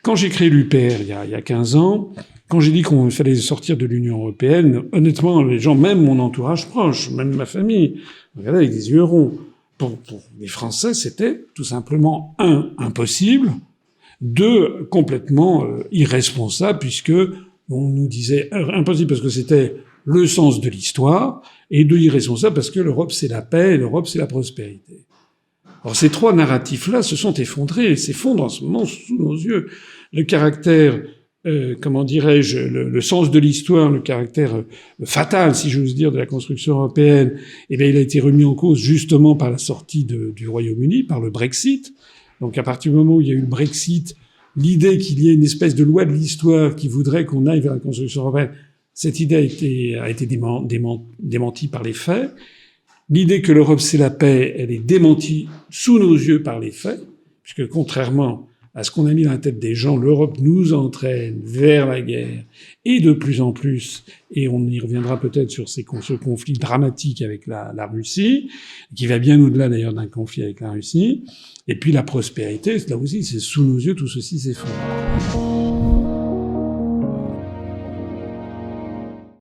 Quand j'ai créé l'UPR il y a 15 ans, quand j'ai dit qu'on fallait sortir de l'Union européenne, honnêtement, les gens, même mon entourage proche, même ma famille, regardaient avec des yeux ronds. Pour les Français, c'était tout simplement impossible, complètement irresponsable, puisque on nous disait impossible parce que c'était le sens de l'histoire, et irresponsable parce que l'Europe c'est la paix, et l'Europe c'est la prospérité. Alors ces trois narratifs-là se sont effondrés, et s'effondrent en ce moment sous nos yeux. Le caractère, comment dirais-je, le sens de l'histoire, le caractère fatal, si j'ose dire, de la construction européenne, eh bien, il a été remis en cause justement par la sortie du Royaume-Uni, par le Brexit. Donc à partir du moment où il y a eu le Brexit, l'idée qu'il y ait une espèce de loi de l'histoire qui voudrait qu'on aille vers la construction européenne, cette idée a été démentie par les faits. L'idée que l'Europe c'est la paix, elle est démentie sous nos yeux par les faits, puisque contrairement à ce qu'on a mis dans la tête des gens, l'Europe nous entraîne vers la guerre, et de plus en plus, et on y reviendra peut-être sur ce conflit dramatique avec la Russie, qui va bien au-delà d'ailleurs d'un conflit avec la Russie, et puis la prospérité, là aussi, c'est sous nos yeux, tout ceci s'effondre.